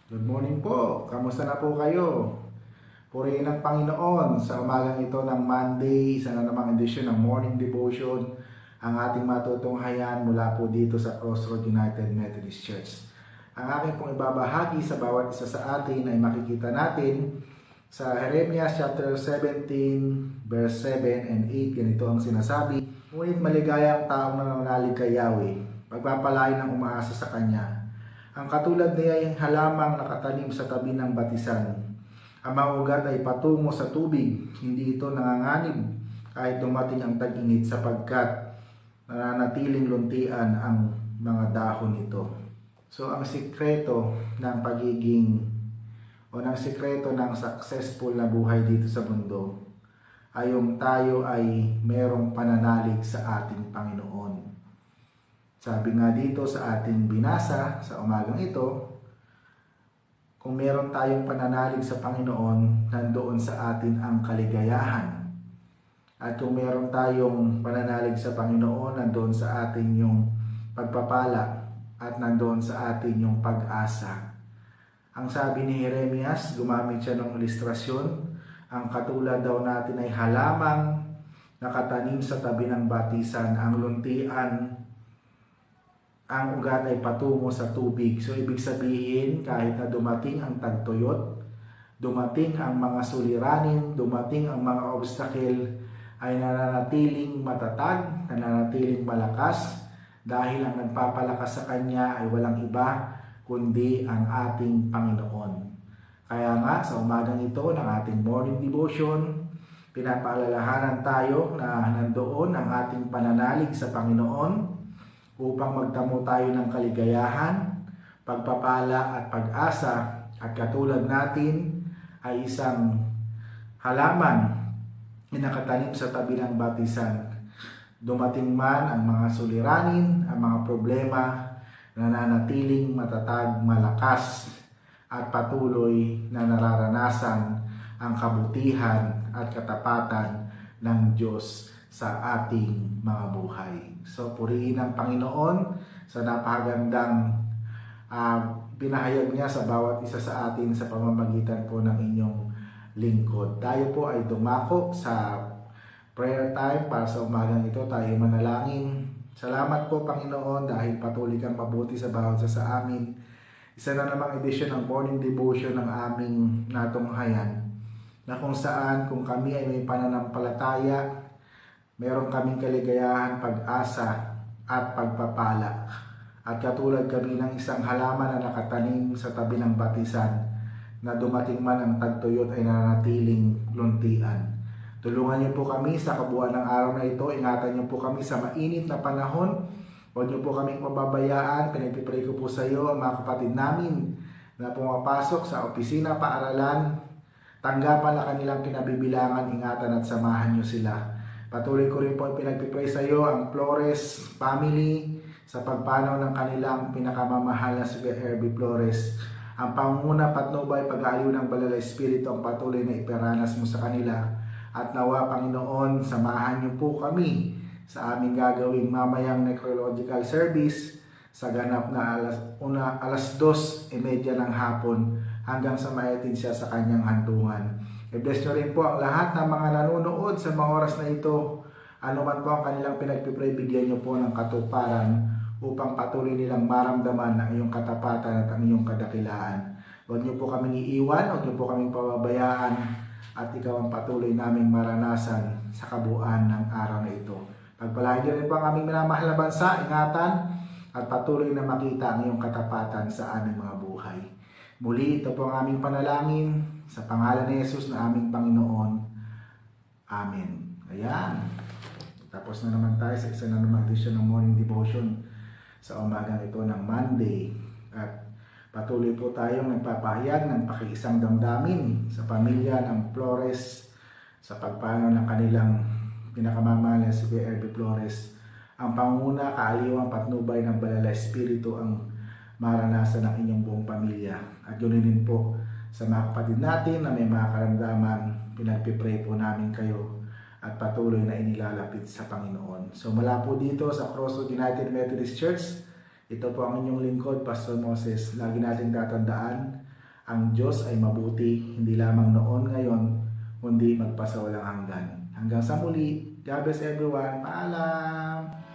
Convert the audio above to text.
Good morning po. Kamusta na po kayo? Purihin ang Panginoon sa umagang ito ng Monday, isa na namang edisyon ng Morning Devotion, ang ating matutunghayan mula po dito sa Crossroad United Methodist Church. Ang aking pong ibabahagi sa bawat isa sa atin ay makikita natin sa Jeremiah chapter 17, verse 7 and 8. Ganito ang sinasabi: "Ngunit maligaya ang taong nananalig kay Yahweh, pagpapalain ang umaasa sa Kanya. Ang katulad niya ay halamang nakatanim sa tabi ng batisan. Ang mga ugat ay patungo sa tubig, hindi ito nanganganib kahit dumating ang tag-init sapagkat nananatiling luntian ang mga dahon nito." So ang sikreto ng pagiging o ng sikreto ng successful na buhay dito sa mundo ay yung tayo ay merong pananalig sa ating Panginoon. Sabi nga dito sa ating binasa sa umagang ito, kung meron tayong pananalig sa Panginoon, nandoon sa atin ang kaligayahan. At kung meron tayong pananalig sa Panginoon, nandoon sa atin yung pagpapala at nandoon sa atin yung pag-asa. Ang sabi ni Jeremias, gumamit siya ng ilustrasyon, ang katulad daw natin ay halamang nakatanim sa tabi ng batisan, ang luntian, ang ugat ay patungo sa tubig. So ibig sabihin, kahit na dumating ang tagtuyot, dumating ang mga suliranin, dumating ang mga obstacle, ay nananatiling matatag, nananatiling malakas, dahil ang nagpapalakas sa Kanya ay walang iba kundi ang ating Panginoon. Kaya nga sa umagang ito ng ating morning devotion, pinapaalalahanan tayo na nandoon ang ating pananalig sa Panginoon upang magtamo tayo ng kaligayahan, pagpapala at pag-asa, at katulad natin ay isang halaman na nakatanim sa tabi ng batisan. Dumating man ang mga suliranin, ang mga problema, nananatiling matatag, malakas, at patuloy na nararanasan ang kabutihan at katapatan ng Diyos sa ating mga buhay. So purihin ang Panginoon sa napakagandang pinahayag niya sa bawat isa sa atin sa pamamagitan po ng inyong lingkod. Tayo po ay dumako sa prayer time para sa umagang ito. Tayo manalangin. Salamat po Panginoon dahil patuloy kang mabuti sa bawat isa sa amin. Isa na namang edisyon ng morning devotion ng aming natunghayan, na kung saan kung kami ay may pananampalataya, meron kaming kaligayahan, pag-asa at pagpapala. At katulad kami ng isang halaman na nakatanim sa tabi ng batisan, na dumating man ang tagtuyot ay nananatiling luntian. Tulungan niyo po kami sa kabuuan ng araw na ito. Ingatan niyo po kami sa mainit na panahon. Huwag niyo po kaming pababayaan. Pinagpipray ko po sa iyo ang mga kapatid namin na pumapasok sa opisina, paaralan. Tanggapan na kanilang kinabibilangan, ingatan at samahan niyo sila. Patuloy ko rin po pinagpipray sa iyo ang Flores family sa pagpanaw ng kanilang pinakamamahal na si Herbie Flores. Ang pangunguna, patnubay, pag-aaliw ng Banal na Espiritu ang patuloy na iparanas mo sa kanila. At nawa, Panginoon, samahan niyo po kami sa aming gagawing mamayang necrological service sa ganap na alas 2:30 ng hapon hanggang sa maitin siya sa kanyang hantungan. I-bless nyo rin po ang lahat ng mga nanonood sa mga oras na ito. Ano man po ang kanilang pinagpipray, bigyan nyo po ng katuparan upang patuloy nilang maramdaman ang iyong katapatan at ang iyong kadakilaan. Huwag nyo po kaming iiwan, huwag nyo po kaming pababayaan, at ikaw ang patuloy naming maranasan sa kabuuan ng araw na ito. Pagpalain nyo rin po ang aming minamahal na bansa, ingatan, at patuloy na makita ang iyong katapatan sa aming mga buhay. Muli, ito po ang aming panalangin sa pangalan ni Jesus na aming Panginoon. Amen. Ayan. Tapos na naman tayo sa isa na naman edisyon ng morning devotion sa umagang ito ng Monday. At patuloy po tayong nagpapahayag ng pakiisang damdamin sa pamilya ng Flores sa pagpanaw ng kanilang pinakamamahal na si Herbie Flores. Ang panguna, kaaliwang, patnubay ng Banal na Espiritu ang maranasan ng inyong buong pamilya. At yun din po sa mga kapatid natin na may mga karamdaman, pinagpipray po namin kayo at patuloy na inilalapit sa Panginoon. So mula po dito sa Crossroad United Methodist Church, ito po ang inyong lingkod, Pastor Moses. Lagi natin tatandaan, Ang Diyos ay mabuti, hindi lamang noon, ngayon, kundi magpasawalang hanggan. Hanggang sa muli, God bless everyone. Paalam!